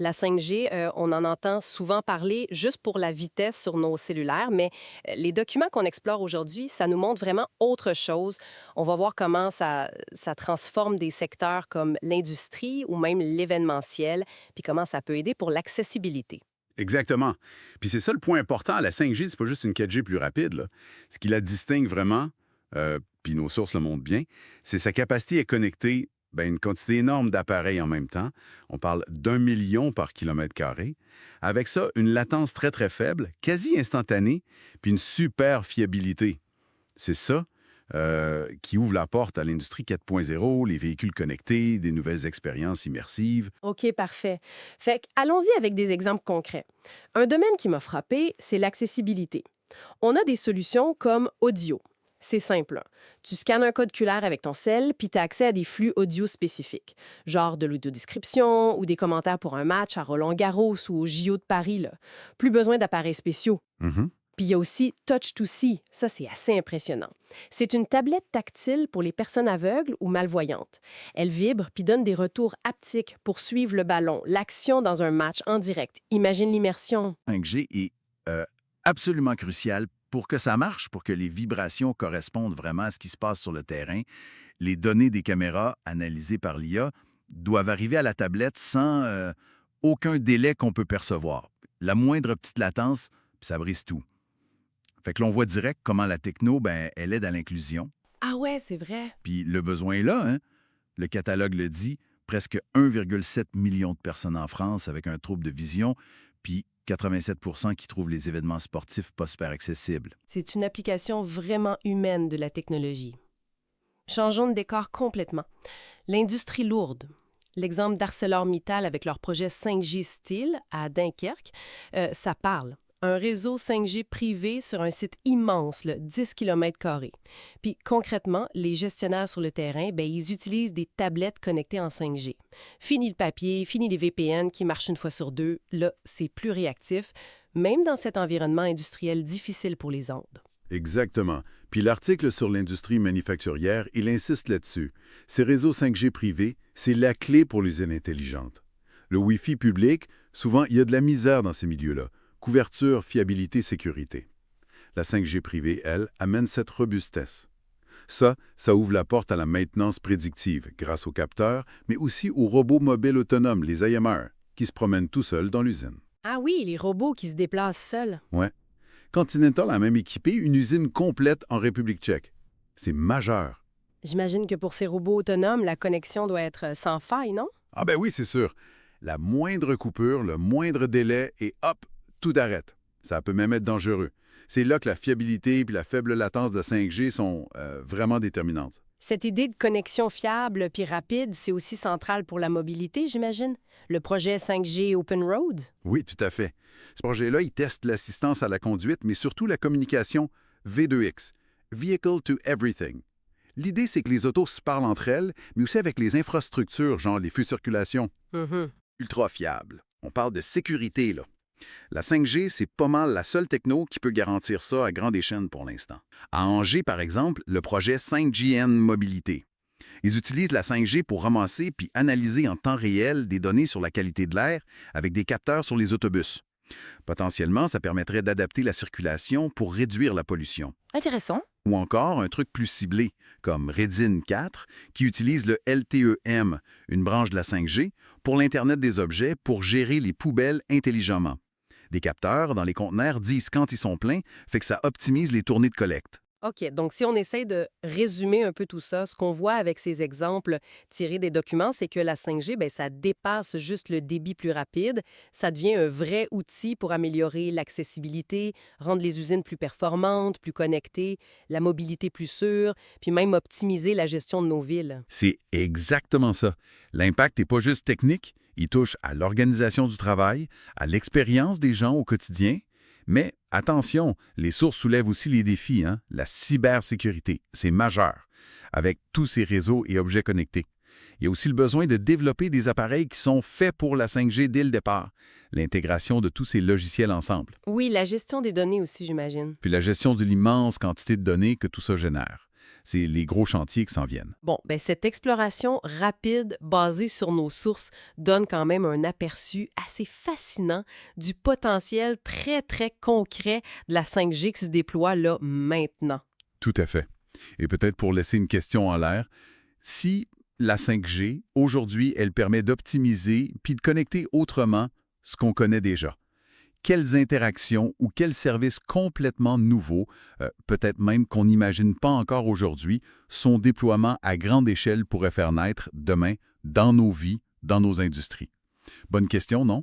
La 5G, on en entend souvent parler juste pour la vitesse sur nos cellulaires, mais les documents qu'on explore aujourd'hui, ça nous montre vraiment autre chose. On va voir comment ça transforme des secteurs comme l'industrie ou même l'événementiel, puis comment ça peut aider pour l'accessibilité. Exactement. Puis c'est ça le point important. La 5G, c'est pas juste une 4G plus rapide, là. Ce qui la distingue vraiment, puis nos sources le montrent bien, c'est sa capacité à connecter une quantité énorme d'appareils en même temps. On parle d'1 million par kilomètre carré. Avec ça, une latence très très faible, quasi instantanée, puis une super fiabilité. C'est ça qui ouvre la porte à l'industrie 4.0, les véhicules connectés, des nouvelles expériences immersives. OK, parfait. Fait que, allons-y avec des exemples concrets. Un domaine qui m'a frappé, c'est l'accessibilité. On a des solutions comme audio. C'est simple, hein. Tu scannes un code QR avec ton cell, puis tu as accès à des flux audio spécifiques, genre de l'audiodescription ou des commentaires pour un match à Roland-Garros ou au JO de Paris, là. Plus besoin d'appareils spéciaux. Mhm. Puis il y a aussi Touch to See. Ça, c'est assez impressionnant. C'est une tablette tactile pour les personnes aveugles ou malvoyantes. Elle vibre puis donne des retours haptiques pour suivre le ballon, l'action dans un match en direct. Imagine l'immersion. 5G est absolument crucial pour que ça marche, pour que les vibrations correspondent vraiment à ce qui se passe sur le terrain. Les données des caméras analysées par l'IA doivent arriver à la tablette sans aucun délai qu'on peut percevoir. La moindre petite latence, puis ça brise tout. Fait que l'on voit direct comment la techno, elle aide à l'inclusion. Ah ouais, c'est vrai. Puis le besoin est là, hein? Le catalogue le dit, presque 1,7 million de personnes en France avec un trouble de vision, puis 87 qui trouvent les événements sportifs pas super accessibles. C'est une application vraiment humaine de la technologie. Changeons de décor complètement. L'industrie lourde. L'exemple d'ArcelorMittal avec leur projet 5G Steel à Dunkerque, ça parle. Un réseau 5G privé sur un site immense, là, 10 km². Puis concrètement, les gestionnaires sur le terrain, ils utilisent des tablettes connectées en 5G. Fini le papier, fini les VPN qui marchent une fois sur deux. Là, c'est plus réactif, même dans cet environnement industriel difficile pour les ondes. Exactement. Puis l'article sur l'industrie manufacturière, il insiste là-dessus. Ces réseaux 5G privés, c'est la clé pour l'usine intelligente. Le Wi-Fi public, souvent, il y a de la misère dans ces milieux-là. Couverture, fiabilité, sécurité. La 5G privée, elle, amène cette robustesse. Ça ouvre la porte à la maintenance prédictive grâce aux capteurs, mais aussi aux robots mobiles autonomes, les AMR, qui se promènent tout seuls dans l'usine. Ah oui, les robots qui se déplacent seuls. Ouais. Continental a même équipé une usine complète en République tchèque. C'est majeur. J'imagine que pour ces robots autonomes, la connexion doit être sans faille, non? Ah ben oui, c'est sûr. La moindre coupure, le moindre délai, et hop, tout arrête. Ça peut même être dangereux. C'est là que la fiabilité et la faible latence de 5G sont vraiment déterminantes. Cette idée de connexion fiable puis rapide, c'est aussi central pour la mobilité, j'imagine? Le projet 5G Open Road? Oui, tout à fait. Ce projet-là, il teste l'assistance à la conduite, mais surtout la communication V2X, Vehicle to Everything. L'idée, c'est que les autos se parlent entre elles, mais aussi avec les infrastructures, genre les feux de circulation. Mhm. Ultra fiable. On parle de sécurité, là. La 5G, c'est pas mal la seule techno qui peut garantir ça à grande échelle pour l'instant. À Angers, par exemple, le projet 5GN Mobilité. Ils utilisent la 5G pour ramasser puis analyser en temps réel des données sur la qualité de l'air avec des capteurs sur les autobus. Potentiellement, ça permettrait d'adapter la circulation pour réduire la pollution. Intéressant. Ou encore un truc plus ciblé, comme Redin 4, qui utilise le LTE-M, une branche de la 5G, pour l'Internet des objets pour gérer les poubelles intelligemment. Des capteurs dans les conteneurs disent quand ils sont pleins, fait que ça optimise les tournées de collecte. OK, donc si on essaie de résumer un peu tout ça, ce qu'on voit avec ces exemples tirés des documents, c'est que la 5G, ça dépasse juste le débit plus rapide. Ça devient un vrai outil pour améliorer l'accessibilité, rendre les usines plus performantes, plus connectées, la mobilité plus sûre, puis même optimiser la gestion de nos villes. C'est exactement ça. L'impact n'est pas juste technique, il touche à l'organisation du travail, à l'expérience des gens au quotidien. Mais attention, les sources soulèvent aussi les défis, hein? La cybersécurité, c'est majeur, avec tous ces réseaux et objets connectés. Il y a aussi le besoin de développer des appareils qui sont faits pour la 5G dès le départ, l'intégration de tous ces logiciels ensemble, Oui, la gestion des données aussi, j'imagine. puis la gestion de l'immense quantité de données que tout ça génère. C'est les gros chantiers qui s'en viennent. Bon, ben cette exploration rapide basée sur nos sources donne quand même un aperçu assez fascinant du potentiel très, très concret de la 5G qui se déploie là maintenant. Tout à fait. Et peut-être pour laisser une question en l'air, si la 5G, aujourd'hui, elle permet d'optimiser puis de connecter autrement ce qu'on connaît déjà, quelles interactions ou quels services complètement nouveaux, peut-être même qu'on n'imagine pas encore aujourd'hui, son déploiement à grande échelle pourrait faire naître demain dans nos vies, dans nos industries? Bonne question, non?